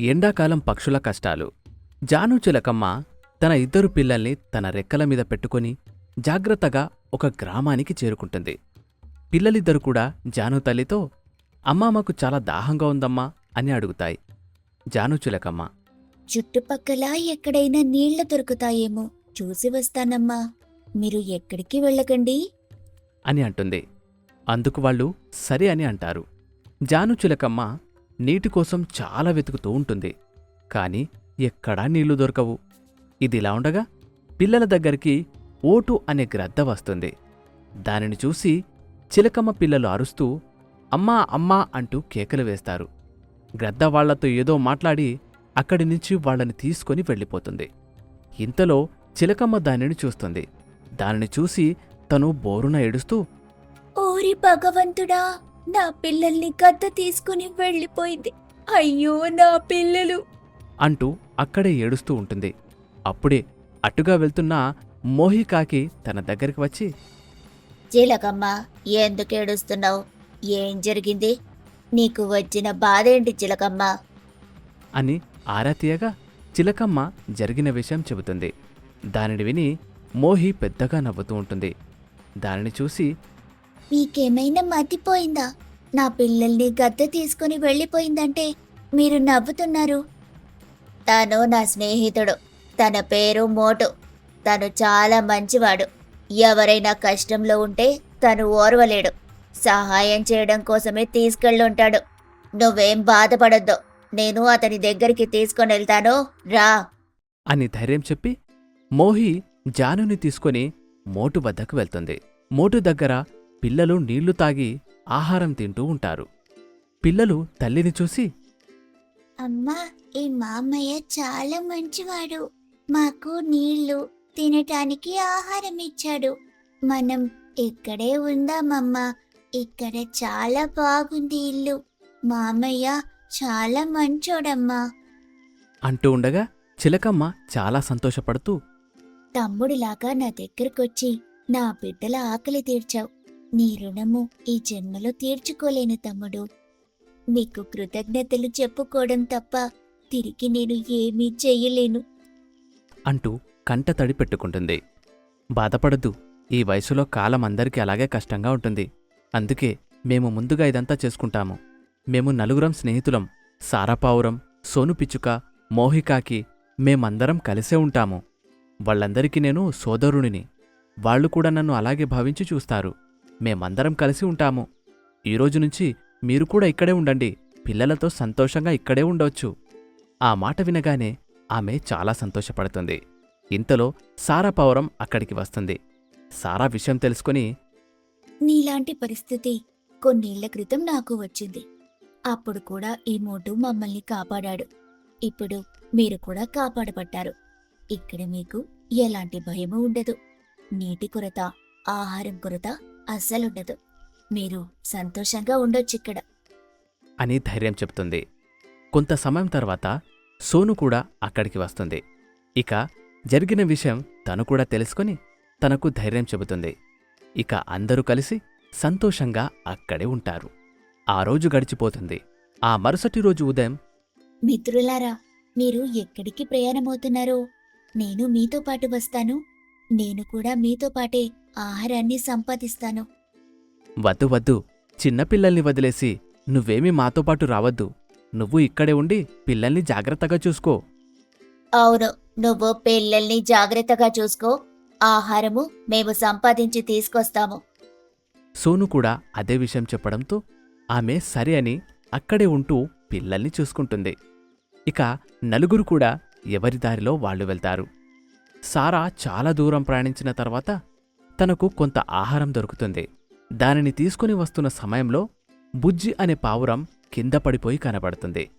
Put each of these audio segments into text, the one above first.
ఎండాకాలం పక్షుల కష్టాలు. జాను చిలకమ్మ తన ఇద్దరు పిల్లల్ని తన రెక్కల మీద పెట్టుకొని జాగ్రత్తగా ఒక గ్రామానికి చేరుకుంటుంది. పిల్లలిద్దరు కూడా జాను తల్లితో అమ్మా మాకు చాలా దాహంగా ఉందమ్మా అని అడుగుతాయి. జాను చిలకమ్మ చుట్టుపక్కల ఎక్కడైనా నీళ్లు దొరుకుతాయేమో చూసి వస్తానమ్మా. మీరు ఎక్కడికి వెళ్ళకండి. అని అంటుంది. అందుకు వాళ్ళు సరే అని అంటారు. జాను చిలకమ్మ నీటికోసం చాలా వెతుకుతూ ఉంటుంది. కాని ఎక్కడా నీళ్లు దొరకవు. ఇదిలా ఉండగా పిల్లల దగ్గరికి ఓటు అనే గ్రద్ద వస్తుంది. దానిని చూసి చిలకమ్మ పిల్లలు అరుస్తూ అమ్మా అమ్మా అంటూ కేకలు వేస్తారు. గ్రద్ద వాళ్లతో ఏదో మాట్లాడి అక్కడి నుంచి వాళ్ళని తీసుకొని వెళ్ళిపోతుంది. ఇంతలో చిలకమ్మ దానిని చూస్తుంది. దానిని చూసి తను బోరున ఏడుస్తూ ఓరి భగవంతుడా, నా పిల్లల్ని గద్ద తీసుకుని వెళ్ళిపోయింది. అయ్యో నా పిల్లలు అంటూ అక్కడే ఏడుస్తూ ఉంటుంది. అప్పుడే అటుగా వెళ్తున్న మోహికాకి తన దగ్గరికి వచ్చి చిలకమ్మ, ఎందుకు ఏడుస్తున్నావు? ఏం జరిగింది? నీకు వచ్చిన బాధేంటి చిలకమ్మ? అని ఆరా తీయగా చిలకమ్మ జరిగిన విషయం చెబుతుంది. దానిని విని మోహి పెద్దగా నవ్వుతూ ఉంటుంది. దానిని చూసి మీకేమైనా మతిపోయిందా? నా పిల్లల్ని గద్ద తీసుకుని వెళ్ళిపోయిందంటే మీరు నవ్వుతున్నారు. తను నా స్నేహితుడు. తన పేరు మోటు. తను చాలా మంచివాడు. ఎవరైనా కష్టంలో ఉంటే తను ఓర్వలేడు. సహాయం చేయడం కోసమే తీసుకెళ్ళుంటాడు. నువ్వేం బాధపడొద్దు. నేను అతని దగ్గరికి తీసుకొని వెళ్తాను, రా అని ధైర్యం చెప్పి మోహి జానుని తీసుకొని మోటు వద్దకు వెళ్తుంది. మోటు దగ్గర పిల్లలు నీళ్లు తాగి ఆహారం తింటూ ఉంటారు. పిల్లలు తల్లిని చూసి అమ్మా, ఈ మామయ్య చాలా మంచివాడు. మాకు నీళ్లు తినటానికి ఆహారం ఇచ్చాడు. మనం ఇక్కడే ఉందామమ్మా. ఇక్కడ చాలా బాగుంది ఇల్లు. మామయ్య చాలా మంచోడమ్మా. అంటూ ఉండగా చిలకమ్మ చాలా సంతోషపడుతూ తమ్ముడిలాగా నా దగ్గరకొచ్చి నా బిడ్డల ఆకలి తీర్చావు. నీ రుణము ఈ జన్మలో తీర్చుకోలేను తమ్ముడు. నీకు కృతజ్ఞతలు చెప్పుకోవడం తప్ప తిరిగి నేను ఏమీ చెయ్యలేను. అంటూ కంట తడి పెట్టుకుంటుంది. బాధపడద్దు. ఈ వయసులో కాలం అందరికీ అలాగే కష్టంగా ఉంటుంది. అందుకే మేము ముందుగా ఇదంతా చేసుకుంటాము. మేము నలుగురం స్నేహితులం. సారాపావురం, సోను పిచ్చుక, మోహికాకి మేమందరం కలిసే ఉంటాము. వాళ్ళందరికీ నేను సోదరుడిని. వాళ్లు కూడా నన్ను అలాగే భావించి చూస్తారు. మేమందరం కలిసి ఉంటాము. ఈరోజు నుంచి మీరు కూడా ఇక్కడే ఉండండి. పిల్లలతో సంతోషంగా ఇక్కడే ఉండవచ్చు. ఆ మాట వినగానే ఆమె చాలా సంతోషపడుతుంది. ఇంతలో సారాపావురం అక్కడికి వస్తుంది. సారా విషయం తెలుసుకుని నీలాంటి పరిస్థితి కొన్నేళ్ల క్రితం నాకు వచ్చింది. అప్పుడు కూడా ఈ మోటు మమ్మల్ని కాపాడాడు. ఇప్పుడు మీరు కూడా కాపాడబడ్డారు. ఇక్కడ మీకు ఎలాంటి భయమూ ఉండదు. నీటి కొరత, ఆహారం కొరత అస్సలుండదు. మీరు సంతోషంగా ఉండొచ్చిక్కడ అని ధైర్యం చెప్తుంది. కొంత సమయం తర్వాత సోను కూడా అక్కడికి వస్తుంది. ఇక జరిగిన విషయం తను కూడా తెలుసుకొని తనకు ధైర్యం చెబుతుంది. ఇక అందరూ కలిసి సంతోషంగా అక్కడే ఉంటారు. ఆ రోజు గడిచిపోతుంది. ఆ మరుసటి రోజు ఉదయం మిత్రులారా, మీరు ఎక్కడికి ప్రయాణమవుతున్నారో నేను మీతో పాటు వస్తాను. నేను కూడా మీతో పాటే ఆహారాన్ని సంపాదిస్తాను. వద్దు వద్దు, చిన్నపిల్లల్ని వదిలేసి నువ్వేమీ మాతో పాటు రావద్దు. నువ్వు ఇక్కడే ఉండి పిల్లల్ని జాగ్రత్తగా చూసుకో. అవును, నువ్వు పిల్లల్ని జాగ్రత్తగా చూసుకో. ఆహారము మేము సంపాదించి తీసుకొస్తాము. సోను కూడా అదే విషయం చెప్పడంతో ఆమె సరే అని అక్కడే ఉంటూ పిల్లల్ని చూసుకుంటుంది. ఇక నలుగురు కూడా ఎవరి దారిలో వాళ్ళు వెళ్తారు. సారా చాలా దూరం ప్రయాణించిన తర్వాత తనకు కొంత ఆహారం దొరుకుతుంది. దానిని తీసుకుని వస్తున్న సమయంలో బుజ్జి అనే పావురం కింద పడిపోయి కనబడుతుంది.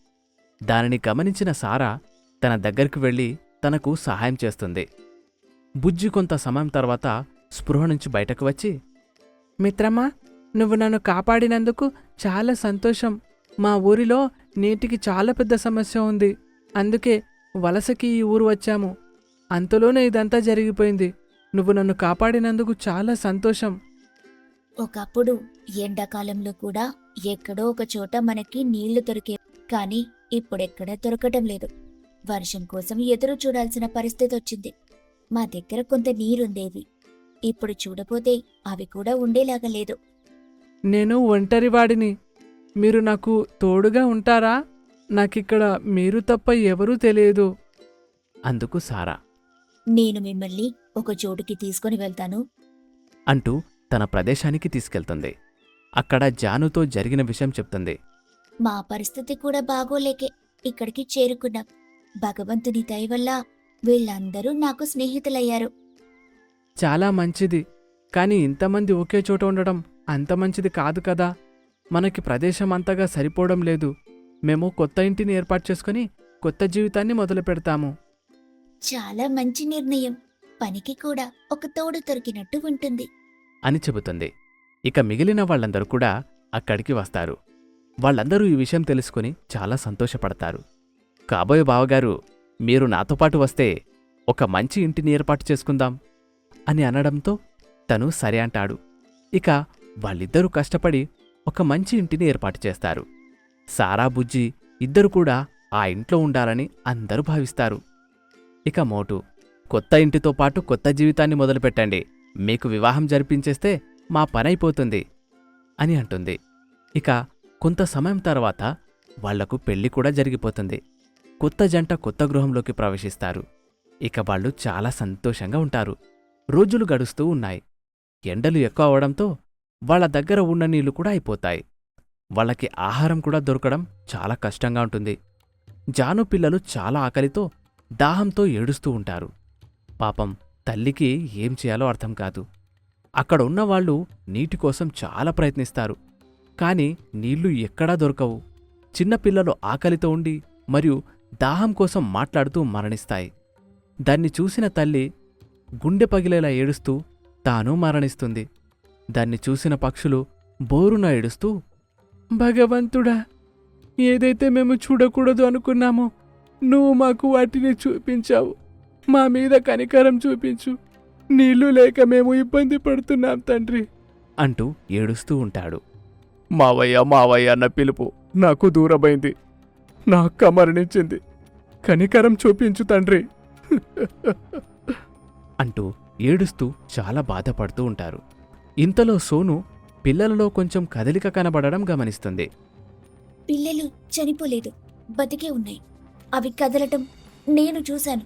దానిని గమనించిన సారా తన దగ్గరికి వెళ్ళి తనకు సహాయం చేస్తుంది. బుజ్జి కొంత సమయం తర్వాత స్పృహ నుంచి బయటకు వచ్చి మిత్రమా, నువ్వు నన్ను కాపాడినందుకు చాలా సంతోషం. మా ఊరిలో నీటికి చాలా పెద్ద సమస్య ఉంది. అందుకే వలసకి ఈ ఊరు వచ్చాము. అంతలోనే ఇదంతా జరిగిపోయింది. నువ్వు నన్ను కాపాడినందుకు చాలా సంతోషం. ఒకప్పుడు ఎండాకాలంలో కూడా ఎక్కడో ఒక చోట మనకి నీళ్లు దొరికే. కానీ ఇప్పుడెక్కడా దొరకటం లేదు. వర్షం కోసం ఎదురు చూడాల్సిన పరిస్థితి వచ్చింది. మా దగ్గర కొంత నీరుండేవి. ఇప్పుడు చూడపోతే అవి కూడా ఉండేలాగా లేదు. నేను ఒంటరివాడిని. మీరు నాకు తోడుగా ఉంటారా? నాకిక్కడ మీరు తప్ప ఎవరూ తెలియదు. అందుకు సారా నేను మిమ్మల్ని ఒక చోటుకి తీసుకొని వెళ్తాను. అంటూ తన ప్రదేశానికి తీసుకెళ్తుంది. అక్కడ జానుతో జరిగిన విషయం చెప్తుంది. మా పరిస్థితి కూడా బాగోలేకే ఇక్కడికి చేరుకున్నాం. భగవంతుని దయ వల్ల వీళ్ళందరూ నాకు స్నేహితులయ్యారు. చాలా మంచిది. కాని ఇంతమంది ఒకే చోట ఉండడం అంత మంచిది కాదు కదా. మనకి ప్రదేశం అంతగా సరిపోవడం లేదు. మేము కొత్త ఇంటిని ఏర్పాటు చేసుకుని కొత్త జీవితాన్ని మొదలు పెడతాము. చాలా మంచి నిర్ణయం. పనికి కూడా ఒక తోడు దొరికినట్టు ఉంటుంది అని చెబుతుంది. ఇక మిగిలిన వాళ్ళందరూ కూడా అక్కడికి వస్తారు. వాళ్ళందరూ ఈ విషయం తెలుసుకుని చాలా సంతోషపడతారు. కాబోయే బావగారు, మీరు నాతో పాటు వస్తే ఒక మంచి ఇంటిని ఏర్పాటు చేసుకుందాం అని అనడంతో తను సరే అంటాడు. ఇక వాళ్ళిద్దరూ కష్టపడి ఒక మంచి ఇంటిని ఏర్పాటు చేస్తారు. సారా, బుజ్జి ఇద్దరు కూడా ఆ ఇంట్లో ఉండాలని అందరూ భావిస్తారు. ఇక మోటు, కొత్త ఇంటితో పాటు కొత్త జీవితాన్ని మొదలుపెట్టండి. మీకు వివాహం జరిపించేస్తే మా పనైపోతుంది అని అంటుంది. ఇక కొంత సమయం తర్వాత వాళ్లకు పెళ్లి కూడా జరిగిపోతుంది. కొత్త జంట కొత్త గృహంలోకి ప్రవేశిస్తారు. ఇక వాళ్ళు చాలా సంతోషంగా ఉంటారు. రోజులు గడుస్తూ ఉన్నాయి. ఎండలు ఎక్కువ అవడంతో వాళ్ళ దగ్గర ఉన్న నీళ్లు కూడా అయిపోతాయి. వాళ్ళకి ఆహారం కూడా దొరకడం చాలా కష్టంగా ఉంటుంది. జాను పిల్లలు చాలా ఆకలితో, దాహంతో ఏడుస్తూ ఉంటారు. పాపం తల్లికి ఏం చేయాలో అర్థం కాదు. అక్కడ ఉన్నవాళ్లు నీటి కోసం చాలా ప్రయత్నిస్తారు. కాని నీళ్లు ఎక్కడా దొరకవు. చిన్నపిల్లలు ఆకలితో ఉండి మరియు దాహం కోసం మాట్లాడుతూ మరణిస్తాయి. దాన్ని చూసిన తల్లి గుండె పగిలేలా ఏడుస్తూ తాను మరణిస్తుంది. దాన్ని చూసిన పక్షులు బోరున ఏడుస్తూ, భగవంతుడా, ఏదైతే మేము చూడకూడదు అనుకున్నామో నువ్వు మాకు వాటిని చూపించావు. మా మీద కనికరం చూపించు. నీళ్లు లేక మేము ఇబ్బంది పడుతున్నాం తండ్రి అంటూ ఏడుస్తూ ఉంటాడు. మావయ్య మావయ్య అన్న పిలుపు నాకు దూరమైంది. నా అక్క మరణించింది. కనికరం చూపించు తండ్రి అంటూ ఏడుస్తూ చాలా బాధపడుతూ ఉంటారు. ఇంతలో సోను పిల్లలలో కొంచెం కదలిక కనబడడం గమనిస్తుంది. పిల్లలు చనిపోలేదు, బతికే ఉన్నాయి. అవి కదలటం నేను చూశాను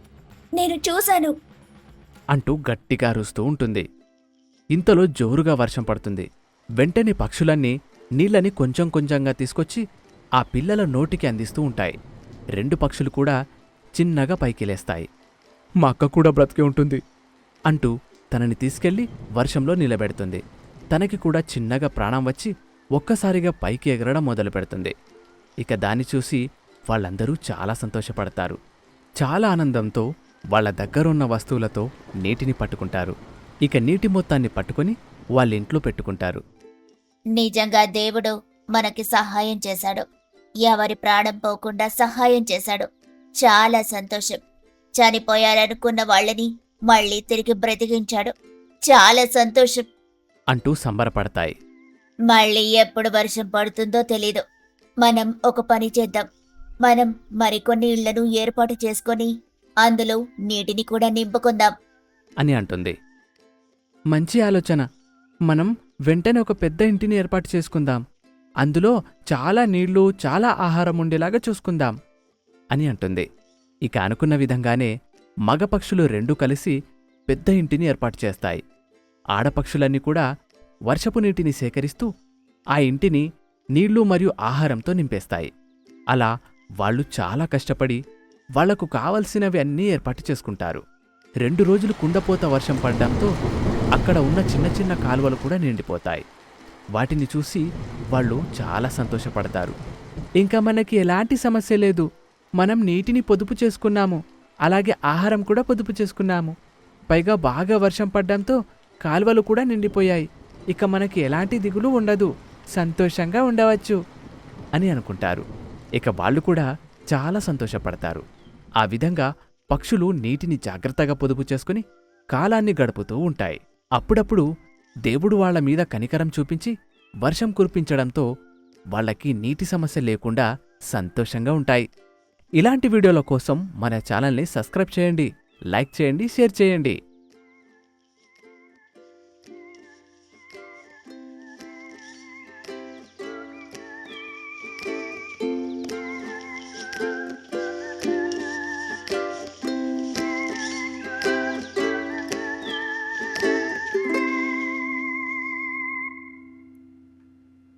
అంటూ గట్టిగా అరుస్తూ ఉంటుంది. ఇంతలో జోరుగా వర్షం పడుతుంది. వెంటనే పక్షులన్నీ నీళ్ళని కొంచెం కొంచెంగా తీసుకొచ్చి ఆ పిల్లల నోటికి అందిస్తూ ఉంటాయి. 2 పక్షులు కూడా చిన్నగా పైకి లేస్తాయి. మా అక్క కూడా బ్రతికే ఉంటుంది అంటూ తనని తీసుకెళ్లి వర్షంలో నిలబెడుతుంది. తనకి కూడా చిన్నగా ప్రాణం వచ్చి ఒక్కసారిగా పైకి ఎగరడం మొదలుపెడుతుంది. ఇక దాన్ని చూసి వాళ్ళందరూ చాలా సంతోషపడతారు. చాలా ఆనందంతో వాళ్ల దగ్గరున్న వస్తువులతో నీటిని పట్టుకుంటారు. ఇక నీటి మొత్తాన్ని పట్టుకుని వాళ్ళింట్లో పెట్టుకుంటారు. నిజంగా దేవుడు మనకి సహాయం చేశాడు. ఎవరి ప్రాణం పోకుండా సహాయం చేశాడు. చాలా సంతోషం. చనిపోయారనుకున్న వాళ్ళని మళ్ళీ తిరిగి బ్రతికించాడు. చాలా సంతోషం అంటూ సంబరపడతాయి. మళ్ళీ ఎప్పుడు వర్షం పడుతుందో తెలీదు. మనం ఒక పని చేద్దాం. మనం మరికొన్ని ఇళ్లను ఏర్పాటు చేసుకొని అందులో నీటిని కూడా నింపుకుందాం అని అంటుంది. మంచి ఆలోచన. మనం వెంటనే ఒక పెద్ద ఇంటిని ఏర్పాటు చేసుకుందాం. అందులో చాలా నీళ్లు, చాలా ఆహారం ఉండేలాగా చూసుకుందాం అని అంటుంది. ఇక అనుకున్న విధంగానే మగపక్షులు 2 కలిసి పెద్ద ఇంటిని ఏర్పాటు చేస్తాయి. ఆడపక్షులన్నీ కూడా వర్షపు నీటిని సేకరిస్తూ ఆ ఇంటిని నీళ్లు మరియు ఆహారంతో నింపేస్తాయి. అలా వాళ్ళు చాలా కష్టపడి వాళ్లకు కావలసినవి అన్నీ ఏర్పాటు చేసుకుంటారు. 2 రోజులు కుండపోత వర్షం పడ్డంతో అక్కడ ఉన్న చిన్న చిన్న కాలువలు కూడా నిండిపోతాయి. వాటిని చూసి వాళ్ళు చాలా సంతోషపడతారు. ఇంకా మనకి ఎలాంటి సమస్య లేదు. మనం నీటిని పొదుపు చేసుకున్నాము, అలాగే ఆహారం కూడా పొదుపు చేసుకున్నాము. పైగా బాగా వర్షం పడ్డంతో కాలువలు కూడా నిండిపోయాయి. ఇక మనకి ఎలాంటి దిగులు ఉండదు, సంతోషంగా ఉండవచ్చు అని అనుకుంటారు. ఇక వాళ్ళు కూడా చాలా సంతోషపడతారు. ఆ విధంగా పక్షులు నీటిని జాగ్రత్తగా పొదుపు చేసుకుని కాలాన్ని గడుపుతూ ఉంటాయి. అప్పుడప్పుడు దేవుడు వాళ్ల మీద కనికరం చూపించి వర్షం కురిపించడంతో వాళ్లకి నీటి సమస్య లేకుండా సంతోషంగా ఉంటాయి. ఇలాంటి వీడియోల కోసం మన ఛానల్ని సబ్స్క్రైబ్ చేయండి, లైక్ చేయండి, షేర్ చేయండి.